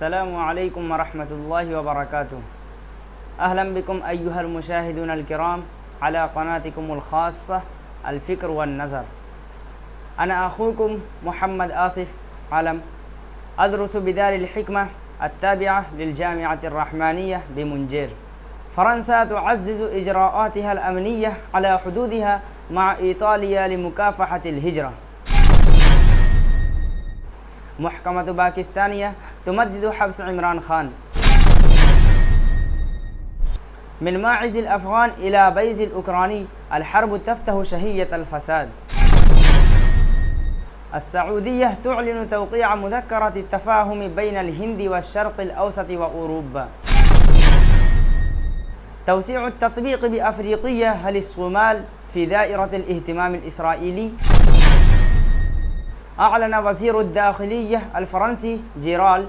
السلام عليكم ورحمة الله وبركاته. أهلا بكم أيها المشاهدون الكرام على قناتكم الخاصة الفكر والنظر. أنا أخوكم محمد آصف علم، أدرس بدار الحكمة التابعة للجامعة الرحمانية بمنجير. فرنسا تعزز إجراءاتها الأمنية على حدودها مع إيطاليا لمكافحة الهجرة. محكمة باكستانية تمدد حبس عمران خان. من ماعز الأفغان إلى بيز الأوكراني، الحرب تفتح شهية الفساد. السعودية تعلن توقيع مذكرة التفاهم بين الهند والشرق الأوسط وأوروبا. توسيع التطبيق بأفريقيا، هل الصومال في دائرة الاهتمام الإسرائيلي؟ أعلن وزير الداخلية الفرنسي جيرال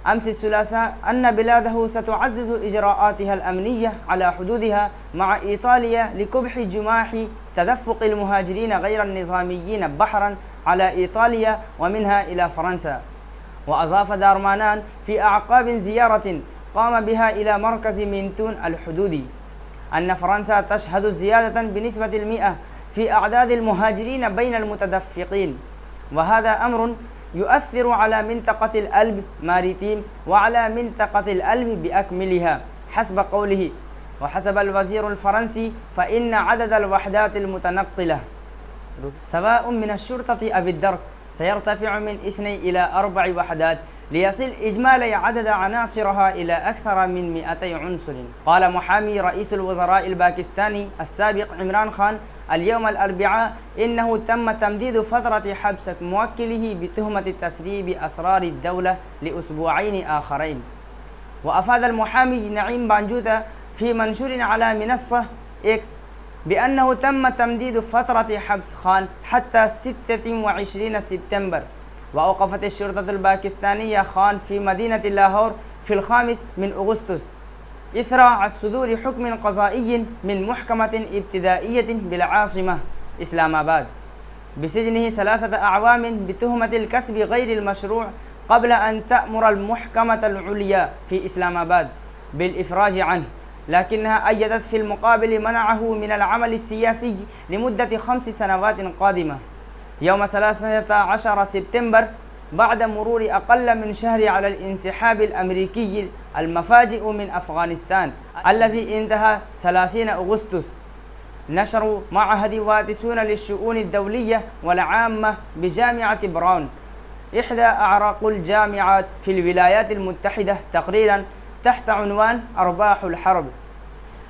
أمس الثلاثاء أن بلاده ستعزز إجراءاتها الأمنية على حدودها مع إيطاليا لكبح جماح تدفق المهاجرين غير النظاميين بحرا على إيطاليا ومنها إلى فرنسا. وأضاف دارمانان في أعقاب زيارة قام بها إلى مركز مينتون الحدودي أن فرنسا تشهد زيادة بنسبة 100 في أعداد المهاجرين بين المتدفقين، وهذا أمر يؤثر على منطقة الألب ماريتيم وعلى منطقة الألب بأكملها حسب قوله. وحسب الوزير الفرنسي فإن عدد الوحدات المتنقلة سواء من الشرطة أو الدرك سيرتفع من 2 إلى 4 وحدات ليصل إجمالي عدد عناصرها إلى أكثر من 200 عنصر. قال محامي رئيس الوزراء الباكستاني السابق عمران خان اليوم الأربعاء إنه تم تمديد فترة حبس موكله بتهمة تسريب أسرار الدولة لأسبوعين آخرين. وأفاد المحامي نعيم بانجوتا في منشور على منصة إكس بأنه تم تمديد فترة حبس خان حتى 26 سبتمبر. وأوقفت الشرطة الباكستانية خان في مدينة لاهور في 5 أغسطس إثر صدور حكم قضائي من محكمة ابتدائية بالعاصمة إسلام آباد بسجنه 3 أعوام بتهمة الكسب غير المشروع، قبل أن تأمر المحكمة العليا في إسلام آباد بالإفراج عنه، لكنها أيدت في المقابل منعه من العمل السياسي لمدة 5 سنوات قادمة. يوم 13 سبتمبر بعد مرور أقل من شهر على الانسحاب الأمريكي المفاجئ من أفغانستان الذي انتهى 30 أغسطس، نشر معهد واتسون للشؤون الدولية والعامة بجامعة براون إحدى أعراق الجامعات في الولايات المتحدة تقريرا تحت عنوان أرباح الحرب.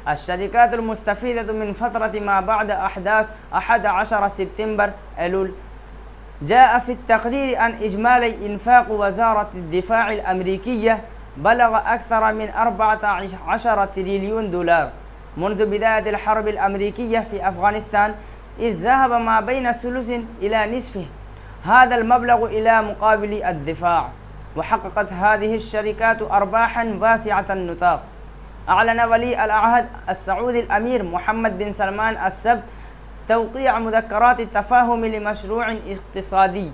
الشركات المستفيدة من فترة ما بعد أحداث 11 سبتمبر أيلول. جاء في التقرير أن إجمالي إنفاق وزارة الدفاع الأمريكية بلغ أكثر من 14 تريليون دولار منذ بداية الحرب الأمريكية في أفغانستان، إذ ذهب ما بين ثلث إلى نصفه هذا المبلغ إلى مقابل الدفاع. وحققت هذه الشركات أرباحا واسعة النطاق. أعلن ولي العهد السعودي الأمير محمد بن سلمان السبت توقيع مذكرات التفاهم لمشروع اقتصادي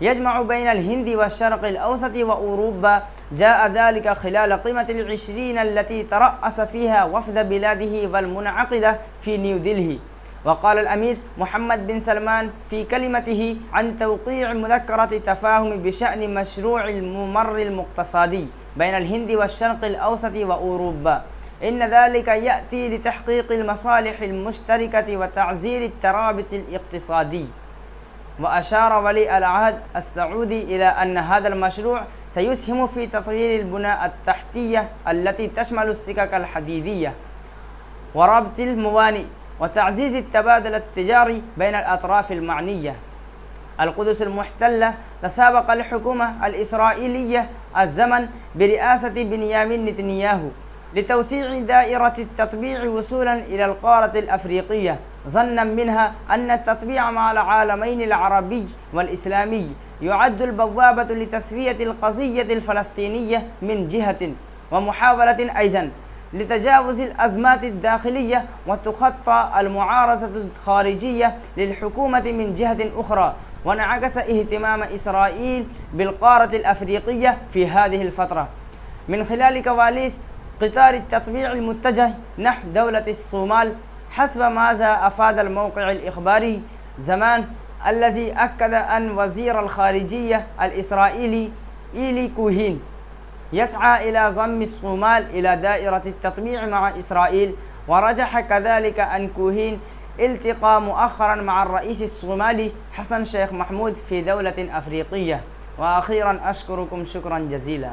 يجمع بين الهند والشرق الأوسط وأوروبا، جاء ذلك خلال قمة ال20 التي ترأس فيها وفد بلاده والمنعقدة في نيودلهي. وقال الأمير محمد بن سلمان في كلمته عن توقيع مذكرة التفاهم بشأن مشروع الممر الاقتصادي بين الهند والشرق الأوسط وأوروبا إن ذلك يأتي لتحقيق المصالح المشتركة وتعزير الترابط الاقتصادي. وأشار ولي العهد السعودي إلى أن هذا المشروع سيسهم في تطوير البنى التحتية التي تشمل السكك الحديدية وربط الموانئ وتعزيز التبادل التجاري بين الأطراف المعنية. القدس المحتلة تسابق الحكومة الإسرائيلية الزمن برئاسة بنيامين نتنياهو لتوسيع دائرة التطبيع وصولا إلى القارة الأفريقية، ظنا منها أن التطبيع مع العالمين العربي والإسلامي يعد البوابة لتسوية القضية الفلسطينية من جهة، ومحاولة أيضا لتجاوز الأزمات الداخلية وتخطى المعارضة الخارجية للحكومة من جهة أخرى. وانعكس اهتمام إسرائيل بالقارة الأفريقية في هذه الفترة من خلال كواليس قطار التطبيع المتجه نحو دولة الصومال، حسب ماذا أفاد الموقع الإخباري زمان، الذي أكد أن وزير الخارجية الإسرائيلي إيلي كوهين يسعى إلى ضم الصومال إلى دائرة التطبيع مع إسرائيل. ورجح كذلك أن كوهين التقى مؤخرا مع الرئيس الصومالي حسن شيخ محمود في دولة أفريقية. وأخيرا أشكركم شكرا جزيلا.